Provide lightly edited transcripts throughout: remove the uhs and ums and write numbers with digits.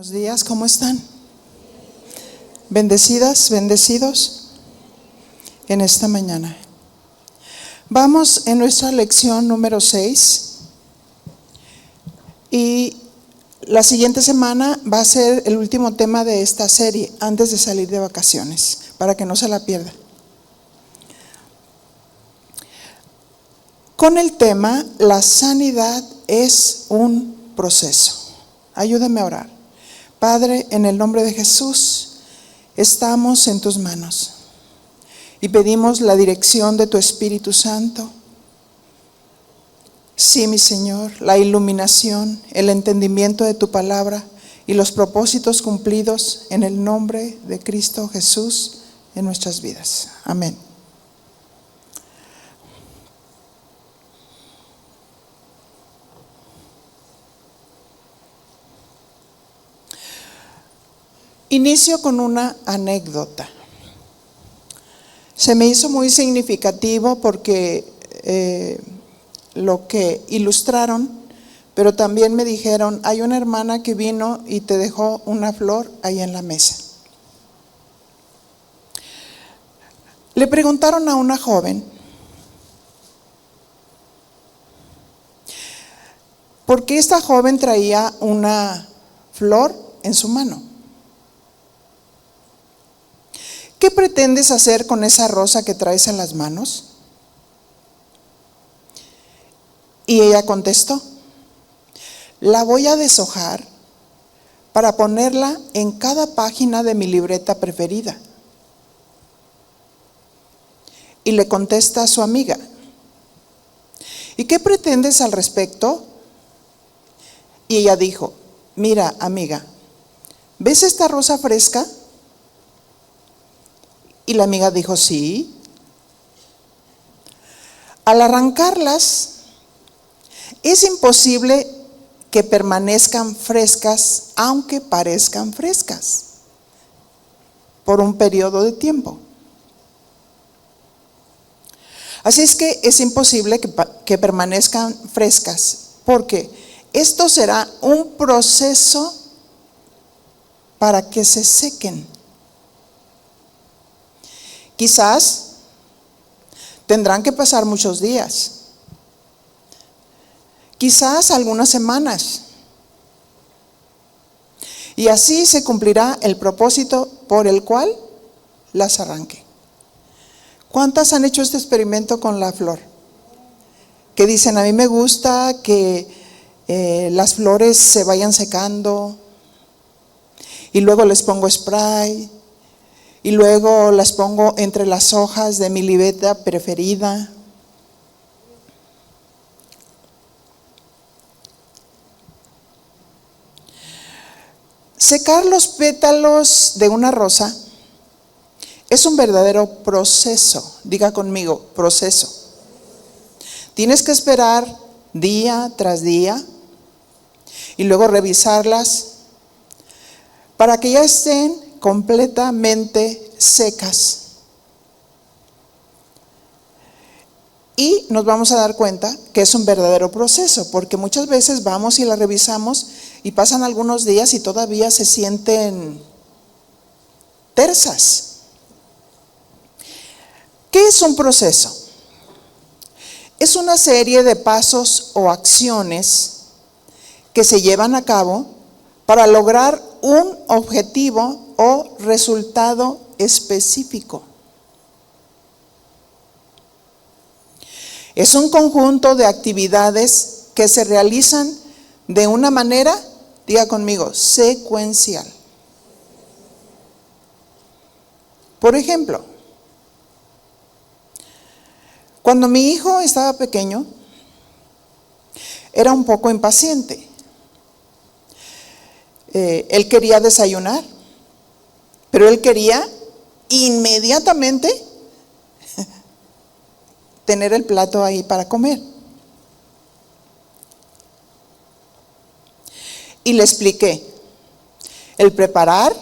Buenos días, ¿cómo están? Bendecidas, bendecidos en esta mañana. Vamos en nuestra lección número 6 y la siguiente semana va a ser el último tema de esta serie antes de salir de vacaciones, para que no se la pierda. Con el tema, la sanidad es un proceso. Ayúdame a orar. Padre, en el nombre de Jesús, estamos en tus manos y pedimos la dirección de tu Espíritu Santo. Sí, mi Señor, la iluminación, el entendimiento de tu palabra y los propósitos cumplidos en el nombre de Cristo Jesús en nuestras vidas. Amén. Inicio con una anécdota. Se me hizo muy significativo porque lo que ilustraron, pero también me dijeron, hay una hermana que vino y te dejó una flor ahí en la mesa. Le preguntaron a una joven, ¿por qué esta joven traía una flor en su mano? ¿Qué pretendes hacer con esa rosa que traes en las manos? Y ella contestó, la voy a deshojar para ponerla en cada página de mi libreta preferida. Y le contesta a su amiga, ¿y qué pretendes al respecto? Y ella dijo, mira, amiga, ¿ves esta rosa fresca? Y la amiga dijo, sí. Al arrancarlas, es imposible que permanezcan frescas, aunque parezcan frescas, por un periodo de tiempo. Así es que es imposible que permanezcan frescas, porque esto será un proceso para que se sequen. Quizás tendrán que pasar muchos días, quizás algunas semanas, y así se cumplirá el propósito por el cual las arranque. ¿Cuántas han hecho este experimento con la flor? Que dicen, a mí me gusta que las flores se vayan secando y luego les pongo spray. Y luego las pongo entre las hojas de mi libreta preferida. Secar los pétalos de una rosa es un verdadero proceso. Diga conmigo, proceso. Tienes que esperar día tras día y luego revisarlas para que ya estén completamente secas. Y nos vamos a dar cuenta que es un verdadero proceso, porque muchas veces vamos y la revisamos y pasan algunos días y todavía se sienten tersas. ¿Qué es un proceso? Es una serie de pasos o acciones que se llevan a cabo para lograr un objetivo o resultado específico. Es un conjunto de actividades que se realizan de una manera, diga conmigo, secuencial. Por ejemplo, cuando mi hijo estaba pequeño, era un poco impaciente. Él quería desayunar, pero él quería inmediatamente tener el plato ahí para comer. Y le expliqué, el preparar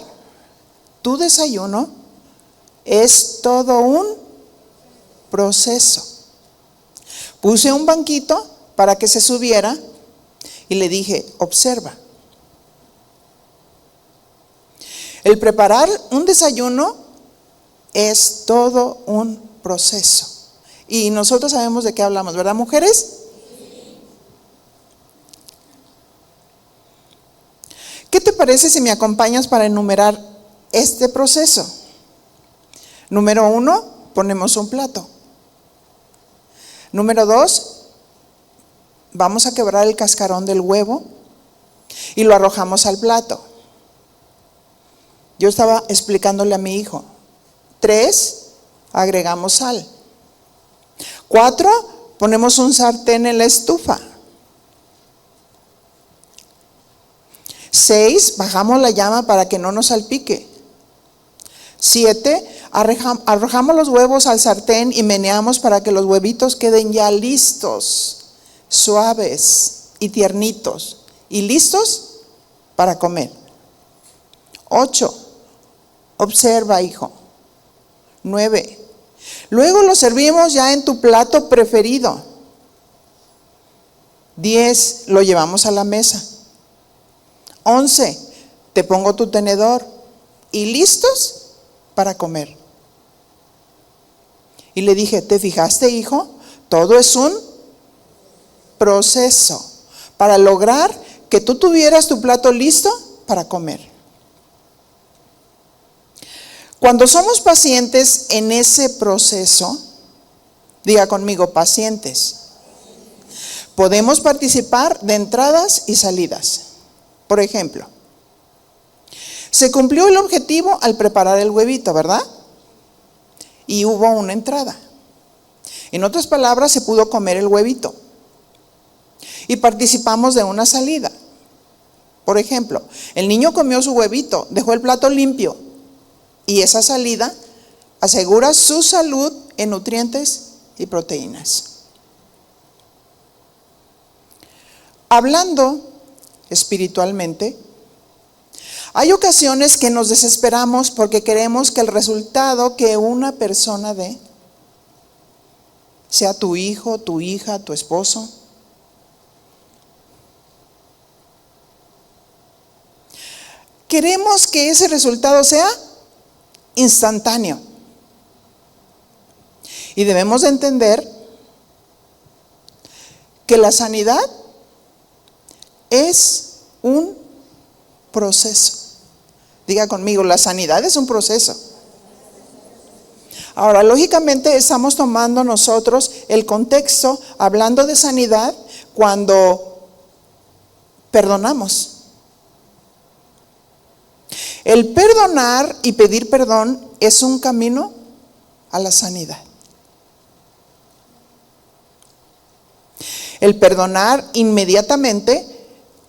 tu desayuno es todo un proceso. Puse un banquito para que se subiera y le dije, observa. El preparar un desayuno es todo un proceso. Y nosotros sabemos de qué hablamos, ¿verdad, mujeres? ¿Qué te parece si me acompañas para enumerar este proceso? Número 1, ponemos un plato. Número 2, vamos a quebrar el cascarón del huevo y lo arrojamos al plato. Yo estaba explicándole a mi hijo. 3, agregamos sal. 4, ponemos un sartén en la estufa. 6, bajamos la llama para que no nos salpique. 7, arrojamos los huevos al sartén y meneamos para que los huevitos queden ya listos, suaves y tiernitos, y listos para comer. 8, observa, hijo. 9, luego lo servimos ya en tu plato preferido. 10, lo llevamos a la mesa. 11, te pongo tu tenedor y listos para comer. Y le dije, ¿te fijaste, hijo? Todo es un proceso para lograr que tú tuvieras tu plato listo para comer. Cuando somos pacientes en ese proceso, diga conmigo, pacientes, podemos participar de entradas y salidas. Por ejemplo, se cumplió el objetivo al preparar el huevito, ¿verdad? Y hubo una entrada. En otras palabras, se pudo comer el huevito. Y participamos de una salida. Por ejemplo, el niño comió su huevito, dejó el plato limpio. Y esa salida asegura su salud en nutrientes y proteínas. Hablando espiritualmente, hay ocasiones que nos desesperamos porque queremos que el resultado que una persona dé, sea tu hijo, tu hija, tu esposo, queremos que ese resultado sea instantáneo. Y debemos de entender que la sanidad es un proceso. Diga conmigo, la sanidad es un proceso. Ahora, lógicamente estamos tomando nosotros el contexto, hablando de sanidad, cuando perdonamos. El perdonar y pedir perdón es un camino a la sanidad. El perdonar inmediatamente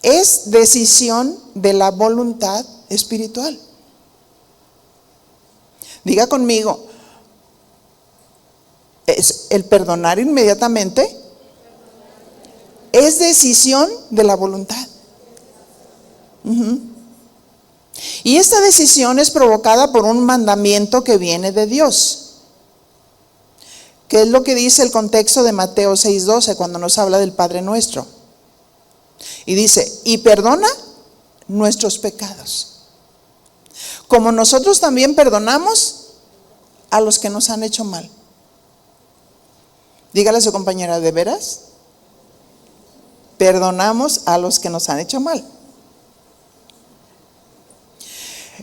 es decisión de la voluntad espiritual. Diga conmigo, el perdonar inmediatamente es decisión de la voluntad. Y esta decisión es provocada por un mandamiento que viene de Dios. ¿Qué es lo que dice el contexto de Mateo 6:12 cuando nos habla del Padre Nuestro? Y dice, y perdona nuestros pecados, como nosotros también perdonamos a los que nos han hecho mal. Dígale a su compañera, ¿de veras? Perdonamos a los que nos han hecho mal.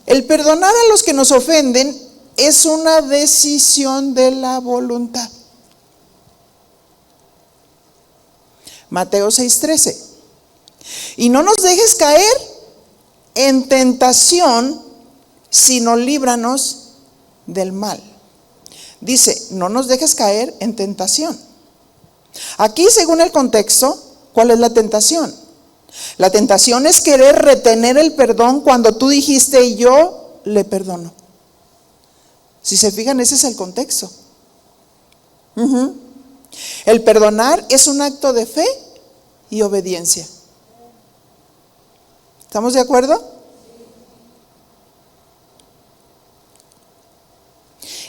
El perdonar a los que nos ofenden es una decisión de la voluntad. Mateo 6:13. Y no nos dejes caer en tentación, sino líbranos del mal. Dice, no nos dejes caer en tentación. Aquí, según el contexto, ¿cuál es la tentación? La tentación es querer retener el perdón cuando tú dijiste, yo le perdono. Si se fijan, ese es el contexto. El perdonar es un acto de fe y obediencia. ¿Estamos de acuerdo?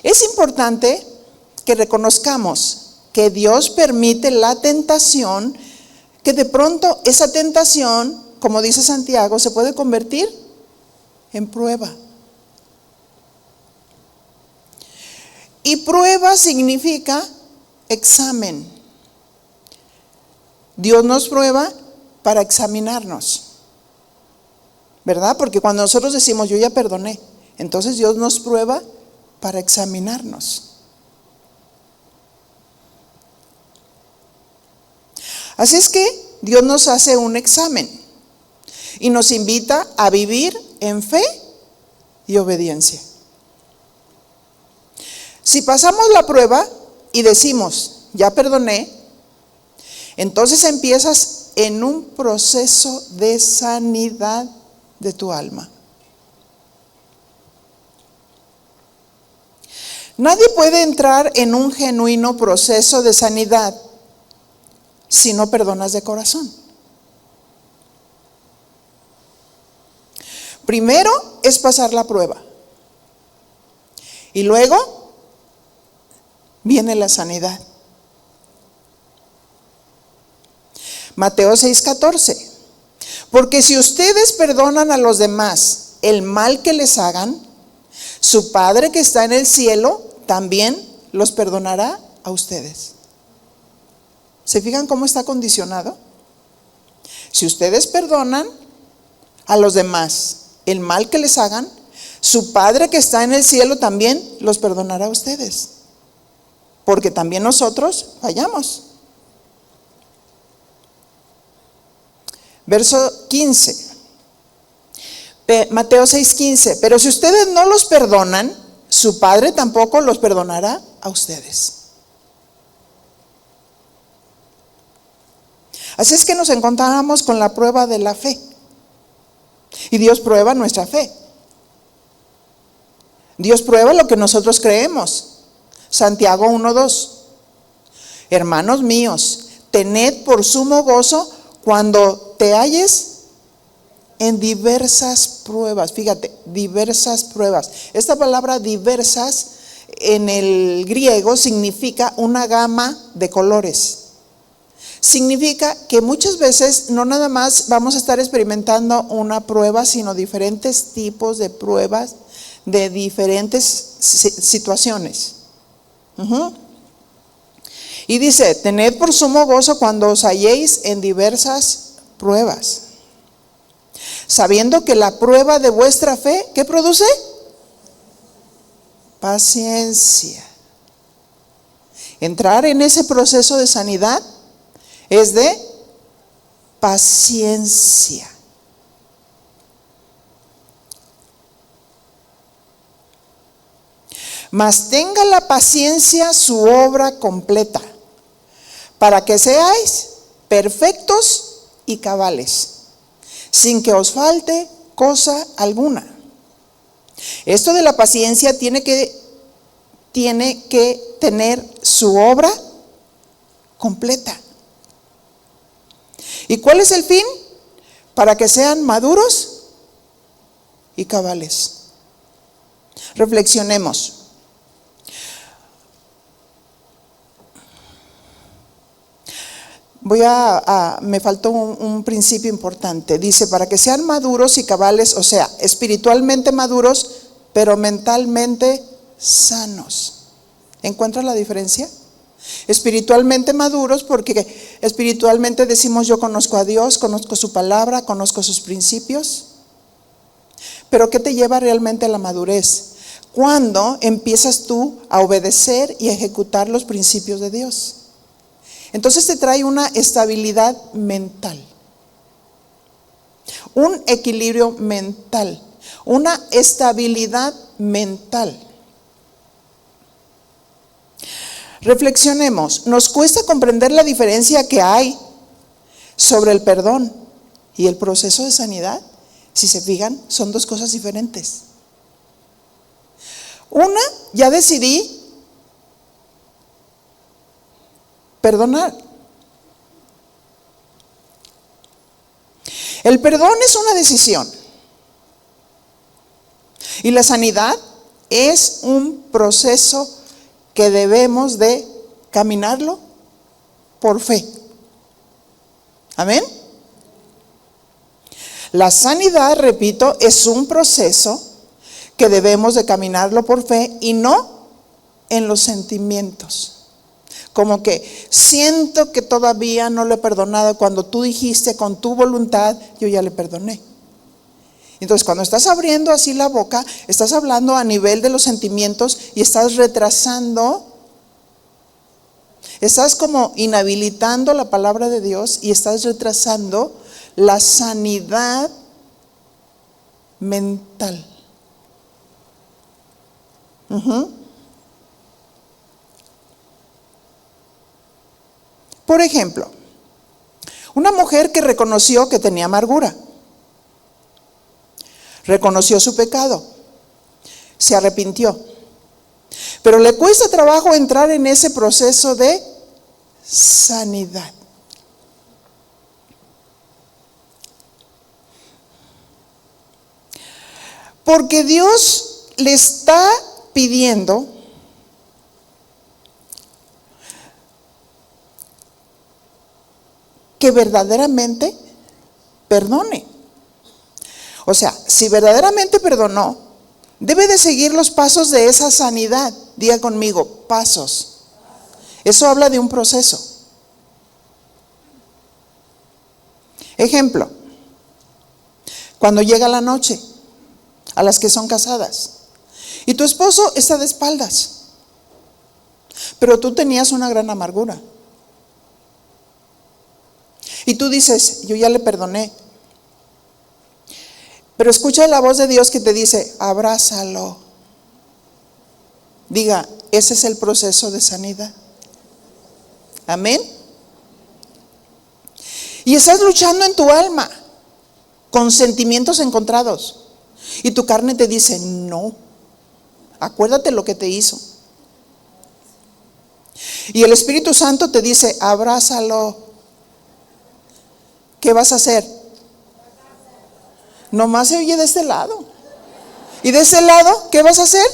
Es importante que reconozcamos que Dios permite la tentación, que de pronto esa tentación, como dice Santiago, se puede convertir en prueba. Y prueba significa examen. Dios nos prueba para examinarnos, ¿verdad? Porque cuando nosotros decimos yo ya perdoné, entonces Dios nos prueba para examinarnos. Así es que Dios nos hace un examen y nos invita a vivir en fe y obediencia. Si pasamos la prueba y decimos ya perdoné, entonces empiezas en un proceso de sanidad de tu alma. Nadie puede entrar en un genuino proceso de sanidad si no perdonas de corazón. Primero es pasar la prueba y luego viene la sanidad. Mateo 6:14. Porque si ustedes perdonan a los demás el mal que les hagan, su Padre que está en el cielo también los perdonará a ustedes. ¿Se fijan cómo está condicionado? Si ustedes perdonan a los demás el mal que les hagan, su Padre que está en el cielo también los perdonará a ustedes. Porque también nosotros fallamos. Verso 15. Mateo 6:15. Pero si ustedes no los perdonan, su Padre tampoco los perdonará a ustedes. Así es que nos encontramos con la prueba de la fe. Y Dios prueba nuestra fe. Dios prueba lo que nosotros creemos. Santiago 1:2. Hermanos míos, tened por sumo gozo cuando te halles en diversas pruebas. Fíjate, diversas pruebas. Esta palabra diversas en el griego significa una gama de colores. Significa que muchas veces no nada más vamos a estar experimentando una prueba, sino diferentes tipos de pruebas de diferentes situaciones. Y dice, tened por sumo gozo cuando os halléis en diversas pruebas, sabiendo que la prueba de vuestra fe, ¿qué produce? Paciencia. Entrar en ese proceso de sanidad es de paciencia. Mas tenga la paciencia su obra completa, para que seáis perfectos y cabales, sin que os falte cosa alguna. Esto de la paciencia tiene que tener su obra completa. ¿Y cuál es el fin? Para que sean maduros y cabales. Reflexionemos. Me faltó un principio importante. Dice, para que sean maduros y cabales, o sea, espiritualmente maduros, pero mentalmente sanos. ¿Encuentras la diferencia? Espiritualmente maduros, porque espiritualmente decimos yo conozco a Dios, conozco su palabra, conozco sus principios. Pero ¿qué te lleva realmente a la madurez? Cuando empiezas tú a obedecer y a ejecutar los principios de Dios. Entonces te trae una estabilidad mental, un equilibrio mental, una estabilidad mental. Reflexionemos, nos cuesta comprender la diferencia que hay sobre el perdón y el proceso de sanidad. Si se fijan, son dos cosas diferentes. Una, ya decidí perdonar. El perdón es una decisión. Y la sanidad es un proceso que debemos de caminarlo por fe. Amén. La sanidad, repito, es un proceso que debemos de caminarlo por fe y no en los sentimientos. Como que siento que todavía no lo he perdonado cuando tú dijiste con tu voluntad, yo ya le perdoné. Entonces, cuando estás abriendo así la boca, estás hablando a nivel de los sentimientos y estás retrasando, estás como inhabilitando la palabra de Dios y estás retrasando la sanidad mental. Por ejemplo, una mujer que reconoció que tenía amargura, reconoció su pecado, se arrepintió, pero le cuesta trabajo entrar en ese proceso de sanidad. Porque Dios le está pidiendo que verdaderamente perdone. O sea, si verdaderamente perdonó, debe de seguir los pasos de esa sanidad. Diga conmigo, pasos. Eso habla de un proceso. Ejemplo, cuando llega la noche, a las que son casadas, y tu esposo está de espaldas, pero tú tenías una gran amargura. Y tú dices, yo ya le perdoné. Pero escucha la voz de Dios que te dice, abrázalo. Diga, ese es el proceso de sanidad. Amén. Y estás luchando en tu alma con sentimientos encontrados. Y tu carne te dice, no, acuérdate lo que te hizo. Y el Espíritu Santo te dice, abrázalo. ¿Qué vas a hacer? Nomás se oye de este lado. ¿Y de ese lado qué vas a hacer?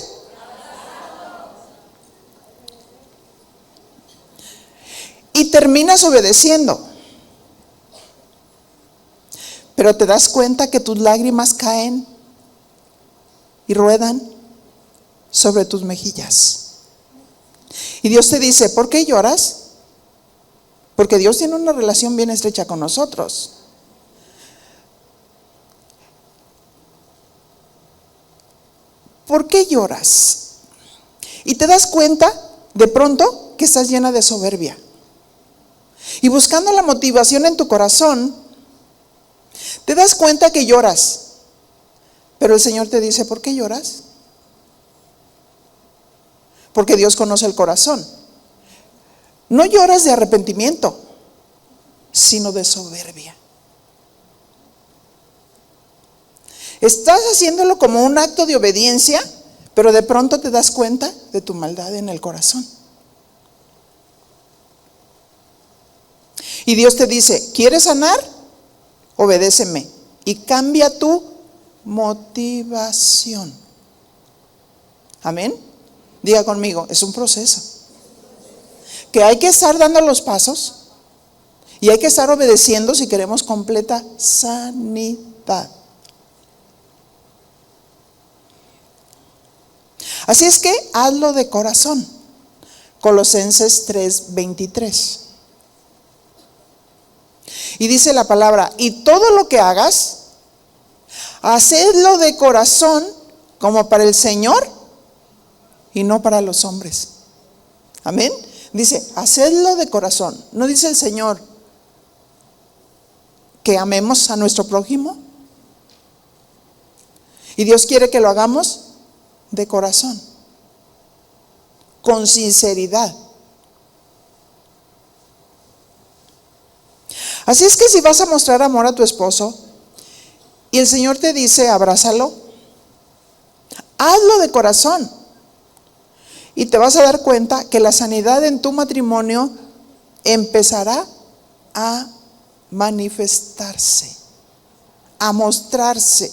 Y terminas obedeciendo. Pero te das cuenta que tus lágrimas caen y ruedan sobre tus mejillas. Y Dios te dice, ¿por qué lloras? Porque Dios tiene una relación bien estrecha con nosotros. ¿Por qué lloras? Y te das cuenta de pronto que estás llena de soberbia. Y buscando la motivación en tu corazón, te das cuenta que lloras. Pero el Señor te dice, ¿por qué lloras? Porque Dios conoce el corazón. No lloras de arrepentimiento, sino de soberbia. Estás haciéndolo como un acto de obediencia, pero de pronto te das cuenta de tu maldad en el corazón. Y Dios te dice, ¿quieres sanar? Obedéceme y cambia tu motivación. Amén. Diga conmigo, es un proceso. Que hay que estar dando los pasos y hay que estar obedeciendo si queremos completa sanidad. Así es que hazlo de corazón. Colosenses 3:23. Y dice la palabra, y todo lo que hagas, hacedlo de corazón como para el Señor y no para los hombres. Amén. Dice, hacedlo de corazón. ¿No dice el Señor que amemos a nuestro prójimo? Y Dios quiere que lo hagamos de corazón, con sinceridad. Así es que si vas a mostrar amor a tu esposo y el Señor te dice, abrázalo, hazlo de corazón. Y te vas a dar cuenta que la sanidad en tu matrimonio empezará a manifestarse, a mostrarse.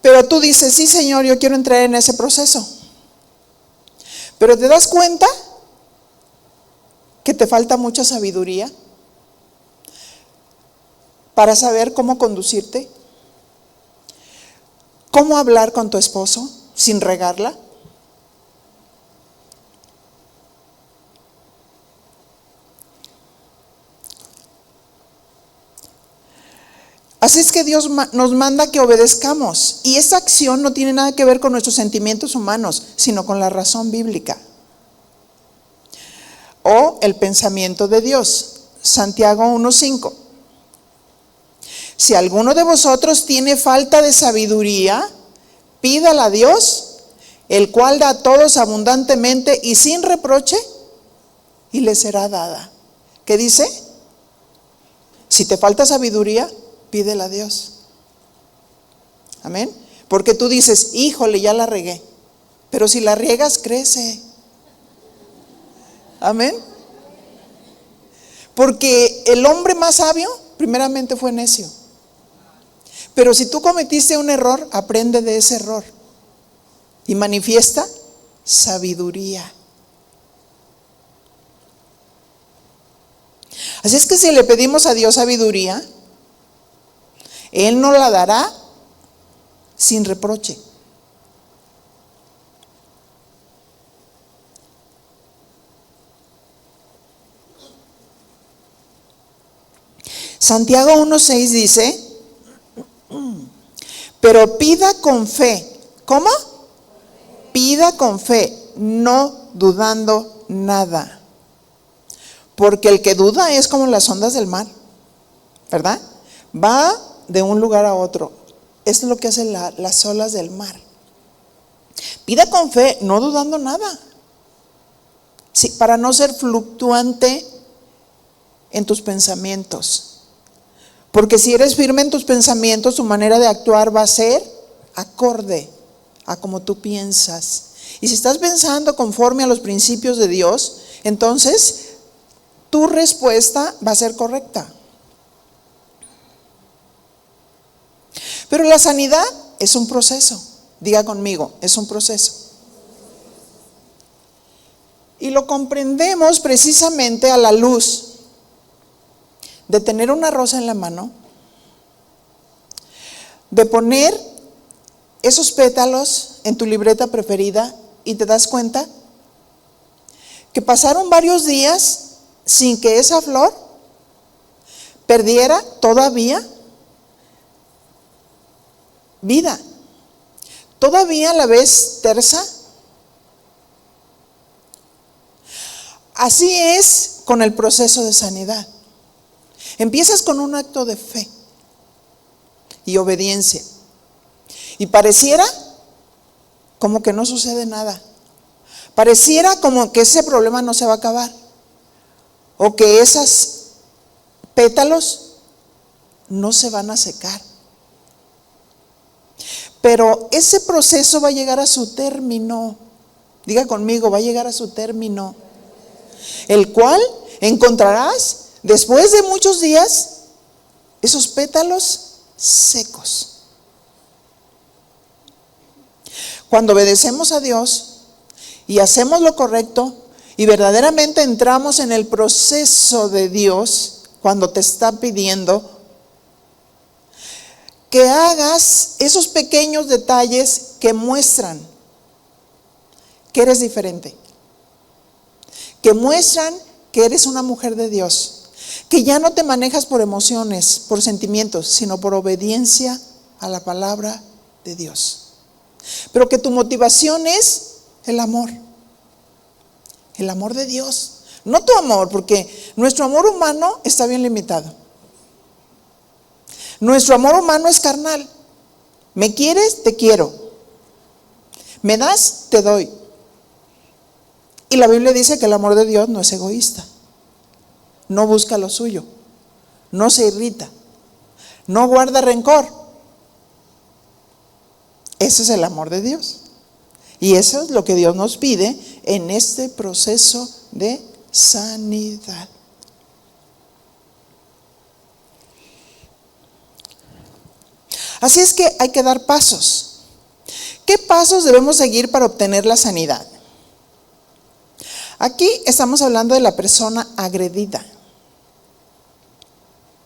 Pero tú dices, sí, Señor, yo quiero entrar en ese proceso. Pero te das cuenta que te falta mucha sabiduría para saber cómo conducirte, cómo hablar con tu esposo sin regarla. Así es que Dios nos manda que obedezcamos, y esa acción no tiene nada que ver con nuestros sentimientos humanos, sino con la razón bíblica o el pensamiento de Dios. Santiago 1:5. Si alguno de vosotros tiene falta de sabiduría, pídala a Dios, el cual da a todos abundantemente y sin reproche, y le será dada. ¿Qué dice? Si te falta sabiduría, pídela a Dios. Amén. Porque tú dices, híjole, ya la regué. Pero si la riegas, crece. Amén. Porque el hombre más sabio, primeramente fue necio. Pero si tú cometiste un error, aprende de ese error y manifiesta sabiduría. Así es que si le pedimos a Dios sabiduría, Él nos la dará sin reproche. Santiago 1:6 dice, pero pida con fe. ¿Cómo? Pida con fe, no dudando nada. Porque el que duda es como las ondas del mar, ¿verdad? Va de un lugar a otro. Esto es lo que hacen las olas del mar. Pida con fe, no dudando nada. Sí, para no ser fluctuante en tus pensamientos. Porque si eres firme en tus pensamientos, tu manera de actuar va a ser acorde a como tú piensas. Y si estás pensando conforme a los principios de Dios, entonces tu respuesta va a ser correcta. Pero la sanidad es un proceso. Diga conmigo, es un proceso. Y lo comprendemos precisamente a la luz de tener una rosa en la mano, de poner esos pétalos en tu libreta preferida y te das cuenta que pasaron varios días sin que esa flor perdiera todavía vida. Todavía la ves tersa. Así es con el proceso de sanidad. Empiezas con un acto de fe y obediencia. Y pareciera como que no sucede nada. Pareciera como que ese problema no se va a acabar. O que esos pétalos no se van a secar. Pero ese proceso va a llegar a su término. Diga conmigo, va a llegar a su término. El cual encontrarás después de muchos días esos pétalos secos. Cuando obedecemos a Dios y hacemos lo correcto y verdaderamente entramos en el proceso de Dios, cuando te está pidiendo que hagas esos pequeños detalles que muestran que eres diferente, que muestran que eres una mujer de Dios, que ya no te manejas por emociones, por sentimientos, sino por obediencia a la palabra de Dios. Pero que tu motivación es el amor de Dios, no tu amor, porque nuestro amor humano está bien limitado. Nuestro amor humano es carnal. ¿Me quieres? Te quiero. ¿Me das? Te doy. Y la Biblia dice que el amor de Dios no es egoísta. No busca lo suyo. No se irrita. No guarda rencor. Ese es el amor de Dios. Y eso es lo que Dios nos pide en este proceso de sanidad. Así es que hay que dar pasos. ¿Qué pasos debemos seguir para obtener la sanidad? Aquí estamos hablando de la persona agredida.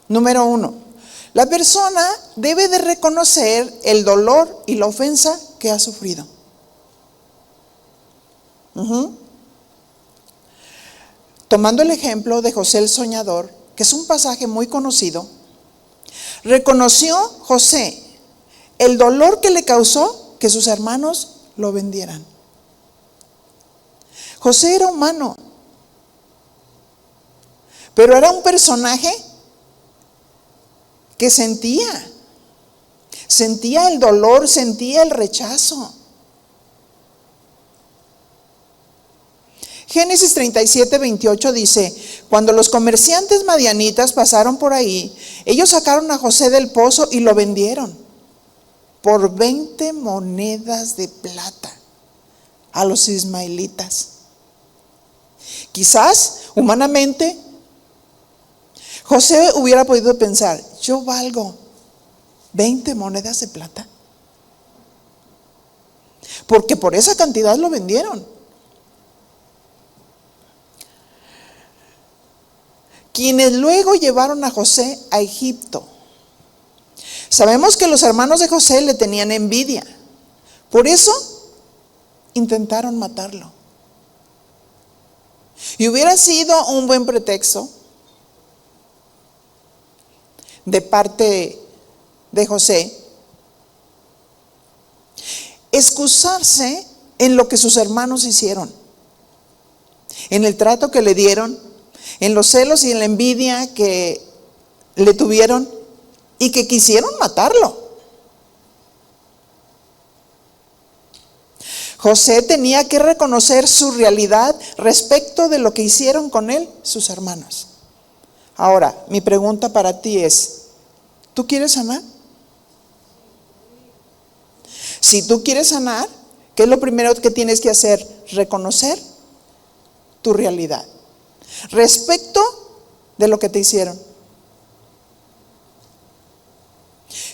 Número 1, La persona debe de reconocer el dolor y la ofensa que ha sufrido. Tomando el ejemplo de José el soñador, que es un pasaje muy conocido, reconoció José el dolor que le causó que sus hermanos lo vendieran. José era humano, pero era un personaje que sentía el dolor, sentía el rechazo. Génesis 37:28 dice: cuando los comerciantes madianitas pasaron por ahí, ellos sacaron a José del pozo y lo vendieron por 20 monedas de plata a los ismaelitas. Quizás, humanamente, José hubiera podido pensar: yo valgo 20 monedas de plata, porque por esa cantidad lo vendieron. Quienes luego llevaron a José a Egipto. Sabemos que los hermanos de José le tenían envidia, por eso intentaron matarlo. Y hubiera sido un buen pretexto de parte de José excusarse en lo que sus hermanos hicieron, en el trato que le dieron, en los celos y en la envidia que le tuvieron y que quisieron matarlo. José tenía que reconocer su realidad respecto de lo que hicieron con él sus hermanos. Ahora, mi pregunta para ti es: ¿tú quieres sanar? Si tú quieres sanar, ¿qué es lo primero que tienes que hacer? Reconocer tu realidad respecto de lo que te hicieron.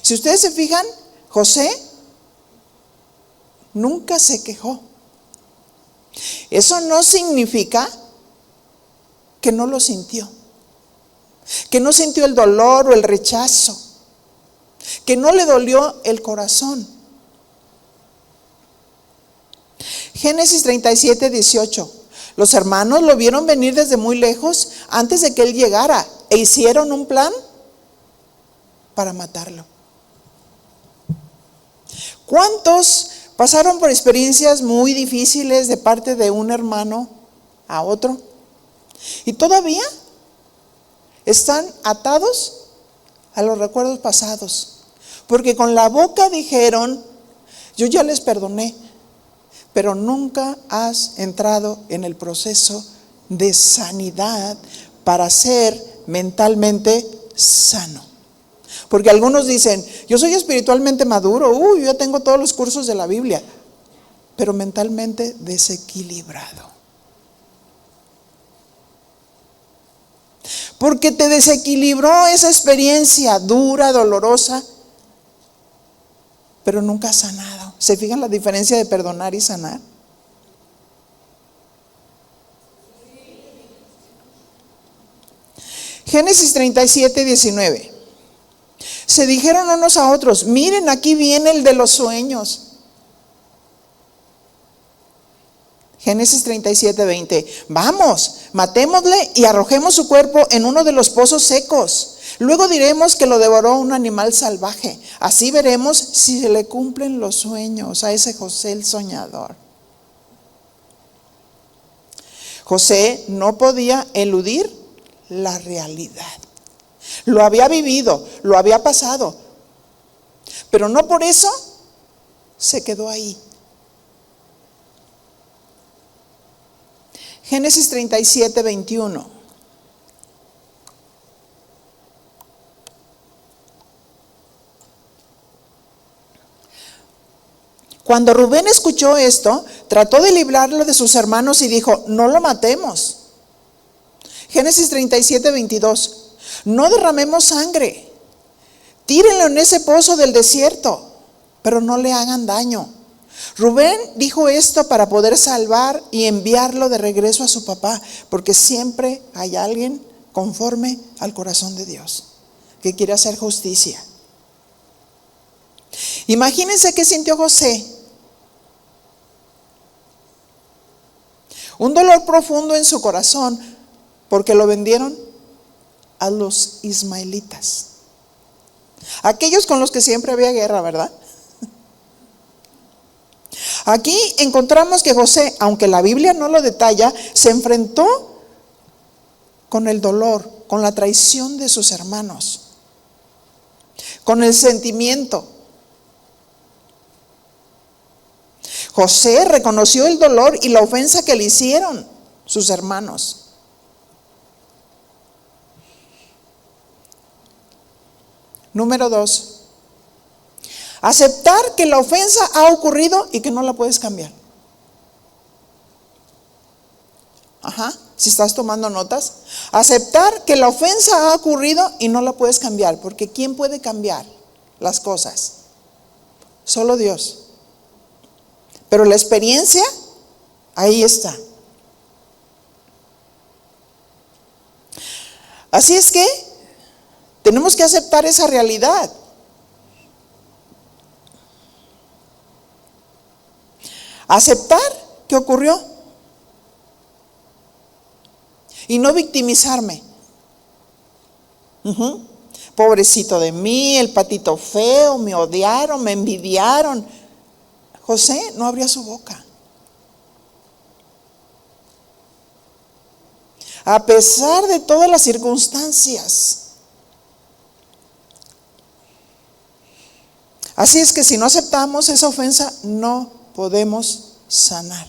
Si ustedes se fijan, José nunca se quejó. Eso no significa que no lo sintió, que no sintió el dolor o el rechazo, que no le dolió el corazón. Génesis 37:18. Los hermanos lo vieron venir desde muy lejos antes de que él llegara e hicieron un plan para matarlo. ¿Cuántos pasaron por experiencias muy difíciles de parte de un hermano a otro y todavía están atados a los recuerdos pasados? Porque con la boca dijeron: yo ya les perdoné, pero nunca has entrado en el proceso de sanidad para ser mentalmente sano. Porque algunos dicen: yo soy espiritualmente maduro, yo ya tengo todos los cursos de la Biblia, pero mentalmente desequilibrado. Porque te desequilibró esa experiencia dura, dolorosa, pero nunca has sanado. ¿Se fijan la diferencia de perdonar y sanar? Génesis 37:19. Se dijeron unos a otros: miren, aquí viene el de los sueños. Génesis 37:20. Vamos, matémosle y arrojemos su cuerpo en uno de los pozos secos. Luego diremos que lo devoró un animal salvaje. Así veremos si se le cumplen los sueños a ese José el soñador. José no podía eludir la realidad. Lo había vivido, lo había pasado, pero no por eso se quedó ahí. Génesis 37:21. Cuando Rubén escuchó esto, trató de librarlo de sus hermanos y dijo: no lo matemos. Génesis 37:22. No derramemos sangre, tírenlo en ese pozo del desierto, pero no le hagan daño. Rubén dijo esto para poder salvar y enviarlo de regreso a su papá, porque siempre hay alguien conforme al corazón de Dios. que quiere hacer justicia. Imagínense qué sintió José. Un dolor profundo en su corazón porque lo vendieron a los ismaelitas. Aquellos con los que siempre había guerra, ¿verdad? Aquí encontramos que José, aunque la Biblia no lo detalla, se enfrentó con el dolor, con la traición de sus hermanos, con el sentimiento. José reconoció el dolor y la ofensa que le hicieron sus hermanos. Número 2. Aceptar que la ofensa ha ocurrido y que no la puedes cambiar. Si estás tomando notas. Aceptar que la ofensa ha ocurrido y no la puedes cambiar. Porque ¿quién puede cambiar las cosas? Solo Dios. Pero la experiencia, ahí está. Así es que tenemos que aceptar esa realidad. Aceptar que ocurrió. Y no victimizarme. Pobrecito de mí, el patito feo, me odiaron, me envidiaron. José no abría su boca. A pesar de todas las circunstancias. Así es que si no aceptamos esa ofensa, no podemos sanar.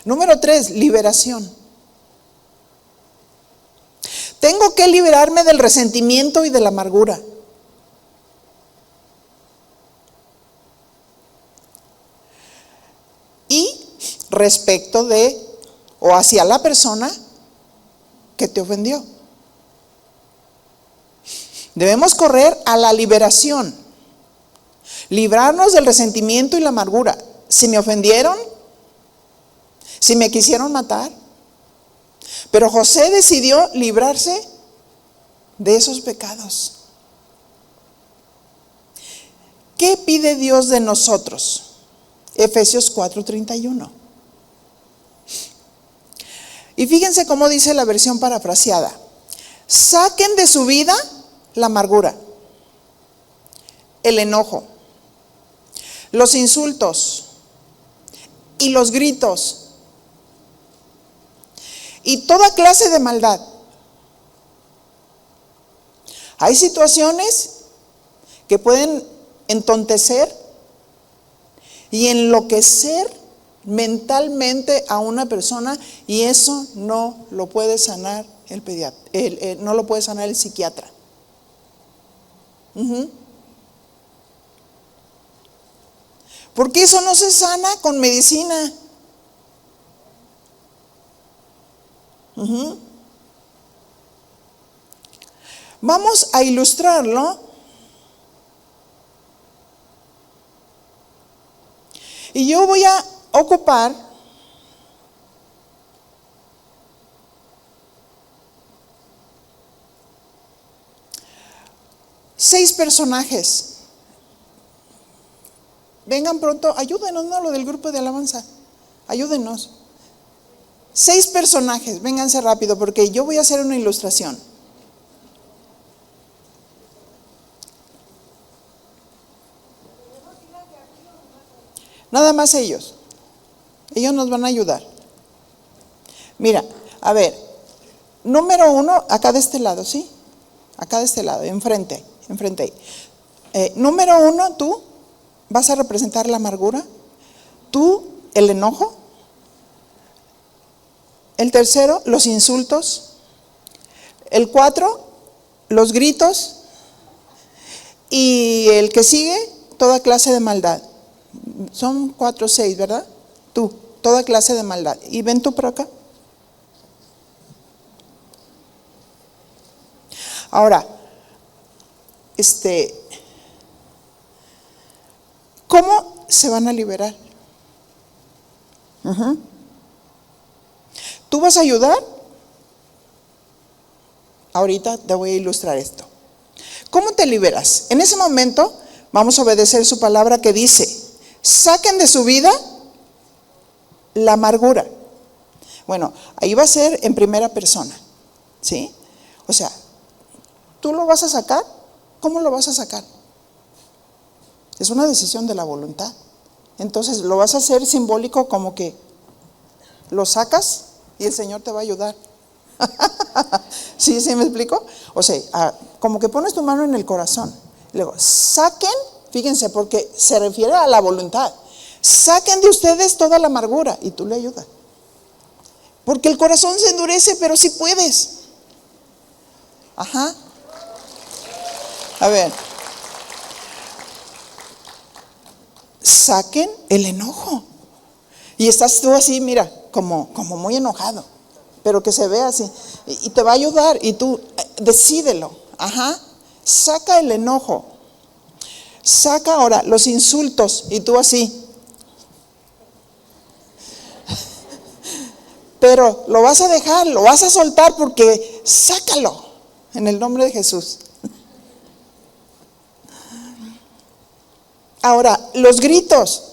Número 3, liberación. Tengo que liberarme del resentimiento y de la amargura. Y respecto de o hacia la persona que te ofendió. Debemos correr a la liberación. Librarnos del resentimiento y la amargura. Si me ofendieron, si me quisieron matar. Pero José decidió librarse de esos pecados. ¿Qué pide Dios de nosotros? Efesios 4:31. Y fíjense cómo dice la versión parafraseada. Saquen de su vida la amargura, el enojo, los insultos y los gritos y toda clase de maldad. Hay situaciones que pueden entontecer y enloquecer mentalmente a una persona, y eso no lo puede sanar el pediatra, no lo puede sanar el psiquiatra. Porque eso no se sana con medicina. Vamos a ilustrarlo. Y yo voy a ocupar seis personajes. Vengan pronto, ayúdenos, ¿no? Lo del grupo de alabanza. Ayúdenos. 6 personajes, vénganse rápido porque yo voy a hacer una ilustración. Nada más ellos. Ellos nos van a ayudar. Mira, a ver, número 1, acá de este lado, ¿sí? Acá de este lado, enfrente ahí. Número 1, tú vas a representar la amargura, tú el enojo, el tercero los insultos, el 4 los gritos y el que sigue toda clase de maldad. Son 4 o 6, ¿verdad? Tú, toda clase de maldad. Y ven tú por acá. Ahora, ¿cómo se van a liberar? ¿Tú vas a ayudar Ahorita te voy a ilustrar esto. ¿Cómo te liberas? En ese momento vamos a obedecer su palabra que dice, saquen de su vida la amargura. Bueno, ahí va a ser en primera persona, ¿sí? O sea, ¿tú lo vas a sacar? ¿Cómo lo vas a sacar? Es una decisión de la voluntad. Entonces lo vas a hacer simbólico, como que lo sacas y el Señor te va a ayudar. ¿Sí me explico? O sea, como que pones tu mano en el corazón. Luego, saquen, fíjense, porque se refiere a la voluntad. Saquen de ustedes toda la amargura y tú le ayudas. Porque el corazón se endurece, pero sí puedes. Ajá. A ver. Saquen el enojo. Y estás tú así, mira, como muy enojado, pero que se vea así. Y te va a ayudar y tú decídelo. Ajá. Saca el enojo. Saca ahora los insultos y tú así. Pero lo vas a dejar, lo vas a soltar porque sácalo en el nombre de Jesús. Ahora, los gritos.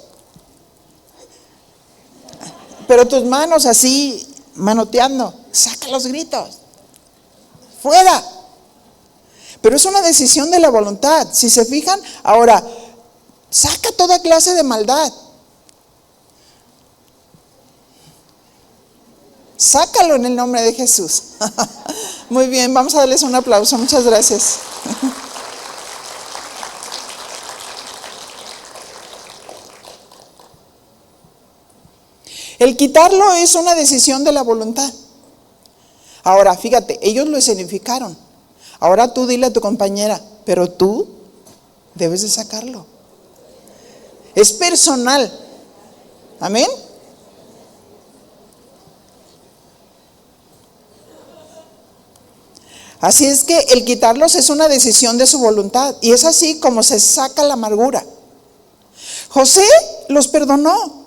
Pero tus manos así, manoteando, saca los gritos. Fuera. Pero es una decisión de la voluntad. Si se fijan, ahora, saca toda clase de maldad. Sácalo en el nombre de Jesús. Muy bien, vamos a darles un aplauso. Muchas gracias. El quitarlo es una decisión de la voluntad. Ahora, fíjate, ellos lo escenificaron. Ahora tú dile a tu compañera, pero tú debes de sacarlo. Es personal. Amén. Así es que el quitarlos es una decisión de su voluntad. Y es así como se saca la amargura. José los perdonó,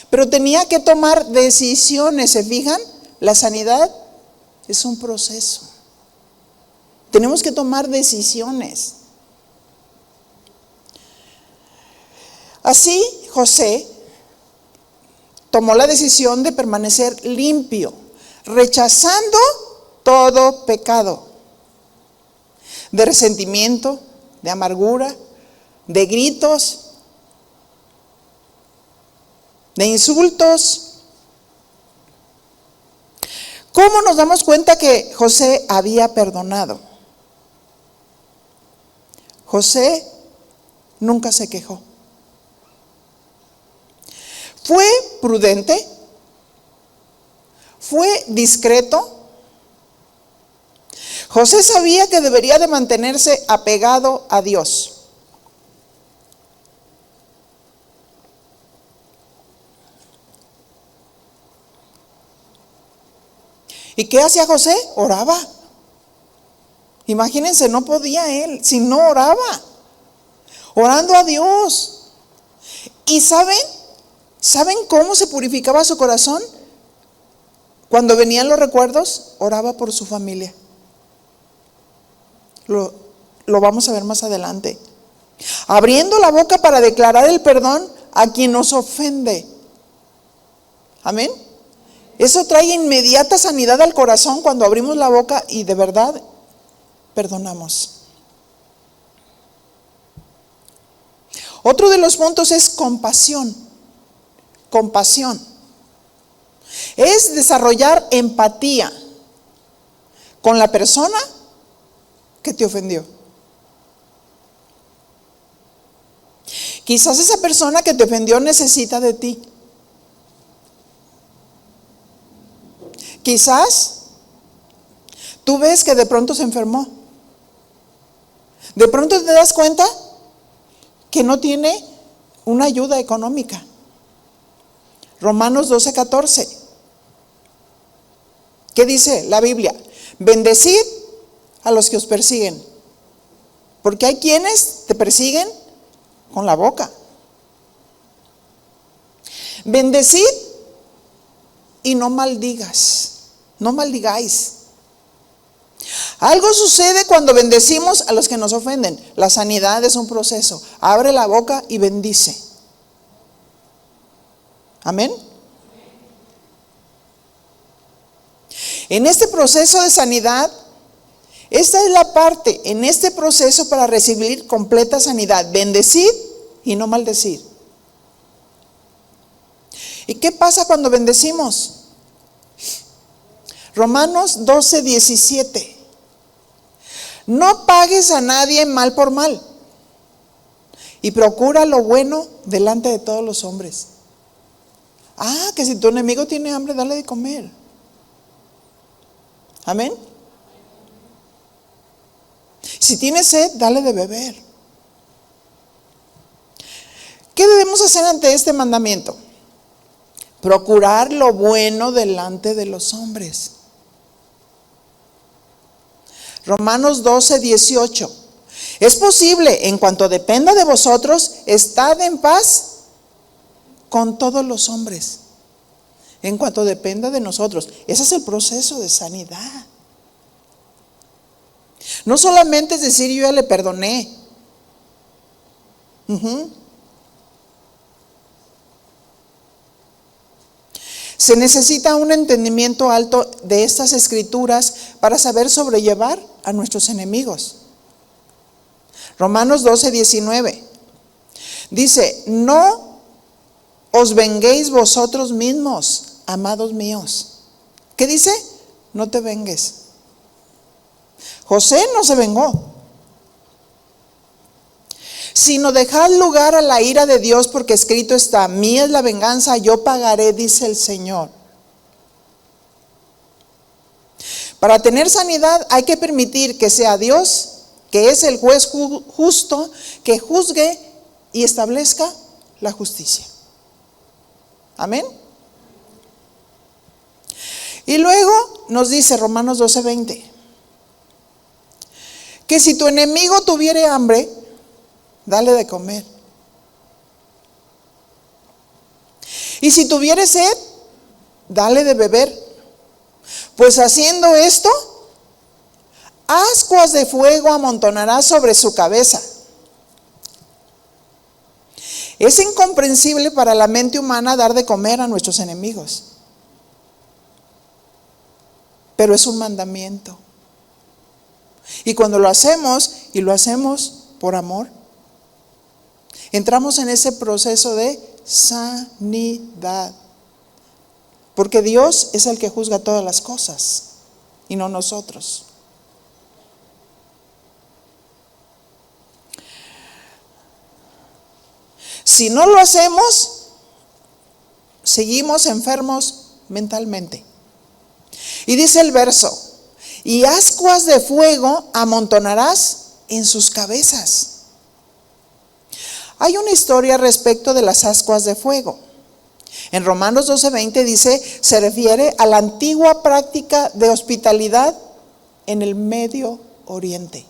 pero tenía que tomar decisiones. ¿Se fijan? La sanidad es un proceso. Tenemos que tomar decisiones. Así José tomó la decisión de permanecer limpio, rechazando todo pecado, de resentimiento, de amargura, de gritos, de insultos. ¿Cómo nos damos cuenta que José había perdonado? José nunca se quejó. Fue prudente, fue discreto. José sabía que debería de mantenerse apegado a Dios. ¿Y qué hacía José? Oraba. Imagínense, no podía él si no oraba, orando a Dios. ¿Y saben cómo se purificaba su corazón? Cuando venían los recuerdos, oraba por su familia. Lo vamos a ver más adelante. Abriendo la boca para declarar el perdón a quien nos ofende. Amén. Eso trae inmediata sanidad al corazón cuando abrimos la boca y de verdad perdonamos. Otro de los puntos es compasión. Compasión es desarrollar empatía con la persona que te ofendió. Quizás esa persona que te ofendió necesita de ti. Quizás tú ves que de pronto se enfermó. De pronto te das cuenta que no tiene una ayuda económica. Romanos 12:14. ¿Qué dice la Biblia? Bendecid a los que os persiguen. Porque hay quienes te persiguen con la boca. Bendecid y no maldigas. No maldigáis. Algo sucede cuando bendecimos a los que nos ofenden. La sanidad es un proceso. Abre la boca y bendice. Amén. En este proceso de sanidad, esta es la parte, en este proceso para recibir completa sanidad, bendecir y no maldecir. ¿Y qué pasa cuando bendecimos? Romanos 12:17. No pagues a nadie mal por mal y procura lo bueno delante de todos los hombres. Que si tu enemigo tiene hambre, dale de comer. Amén. Si tiene sed, dale de beber. ¿Qué debemos hacer ante este mandamiento? Procurar lo bueno delante de los hombres. Romanos 12:18. Es posible, en cuanto dependa de vosotros, estad en paz con todos los hombres. En cuanto dependa de nosotros. Ese es el proceso de sanidad. No solamente es decir, yo ya le perdoné. Se necesita un entendimiento alto de estas escrituras para saber sobrellevar a nuestros enemigos. Romanos 12:19 dice: no os venguéis vosotros mismos, amados míos. ¿Qué dice? No te vengues. José no se vengó, sino dejad lugar a la ira de Dios, porque escrito está: mía es la venganza, yo pagaré, dice el Señor. Para tener sanidad hay que permitir que sea Dios, que es el juez justo, que juzgue y establezca la justicia. Amén. Y luego nos dice Romanos 12:20, que si tu enemigo tuviere hambre, dale de comer. Y si tuviere sed, dale de beber. Pues haciendo esto, ascuas de fuego amontonarás sobre su cabeza. Es incomprensible para la mente humana dar de comer a nuestros enemigos. Pero es un mandamiento. Y cuando lo hacemos, y lo hacemos por amor, entramos en ese proceso de sanidad. Porque Dios es el que juzga todas las cosas y no nosotros. Si no lo hacemos, seguimos enfermos mentalmente. Y dice el verso: y ascuas de fuego amontonarás en sus cabezas. Hay una historia respecto de las ascuas de fuego. En Romanos 12:20 dice, se refiere a la antigua práctica de hospitalidad en el Medio Oriente.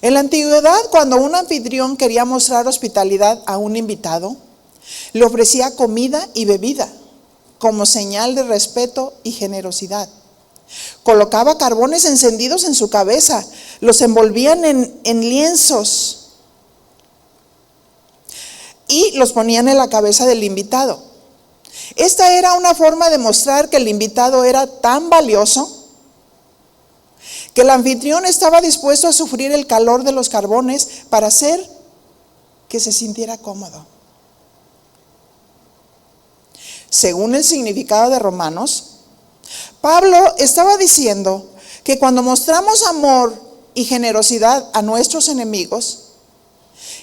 En la antigüedad, cuando un anfitrión quería mostrar hospitalidad a un invitado, le ofrecía comida y bebida como señal de respeto y generosidad. Colocaba carbones encendidos en su cabeza, los envolvían en lienzos y los ponían en la cabeza del invitado. Esta era una forma de mostrar que el invitado era tan valioso que el anfitrión estaba dispuesto a sufrir el calor de los carbones para hacer que se sintiera cómodo. Según el significado de Romanos, Pablo estaba diciendo que cuando mostramos amor y generosidad a nuestros enemigos,